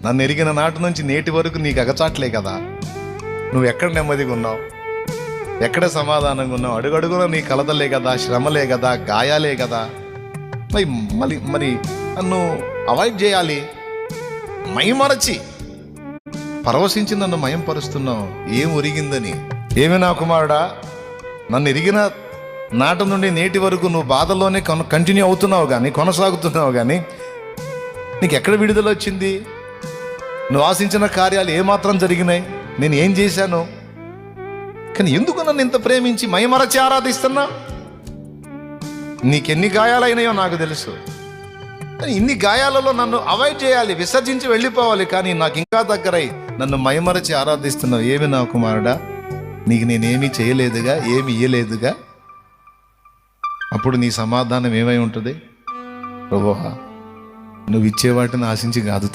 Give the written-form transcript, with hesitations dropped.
నన్ను ఎరిగిన నాటి నుంచి నేటి వరకు నీకు అగచాట్లే కదా. నువ్వు ఎక్కడ నెమ్మదిగా ఉన్నావు, ఎక్కడ సమాధానంగా ఉన్నావు? అడుగడుగున నీ కలతలే కదా, శ్రమలే కదా, గాయాలే కదా. మరి నన్ను అవాయిడ్ చేయాలి, మైమరచి పరవశించి నన్ను మయంపరుస్తున్నావు. ఏం ఒరిగిందని? ఏమి నా కుమారుడా, నన్ను ఎరిగిన నాటి నుండి నేటి వరకు నువ్వు బాధల్లోనే కంటిన్యూ అవుతున్నావు కానీ, కొనసాగుతున్నావు కానీ నీకు ఎక్కడ విడుదల వచ్చింది? నువ్వు ఆశించిన కార్యాలు ఏమాత్రం జరిగినాయి? నేను ఏం చేశాను? కానీ ఎందుకు నన్ను ఇంత ప్రేమించి మైమరచి ఆరాధిస్తున్నా? నీకెన్ని గాయాలైనాయో నాకు తెలుసు. కానీ ఇన్ని గాయాలలో నన్ను అవాయిడ్ చేయాలి, విసర్జించి వెళ్ళిపోవాలి, కానీ నాకు ఇంకా దగ్గరై నన్ను మైమరచి ఆరాధిస్తున్నావు. ఏమి నా కుమారుడా, నీకు నేనేమీ చేయలేదుగా, ఏమి ఇయ్యలేదుగా. అప్పుడు నీ సమాధానం ఏమై ఉంటుంది? ప్రభువా, నువ్వు ఇచ్చే వాటిని ఆశించి కాదు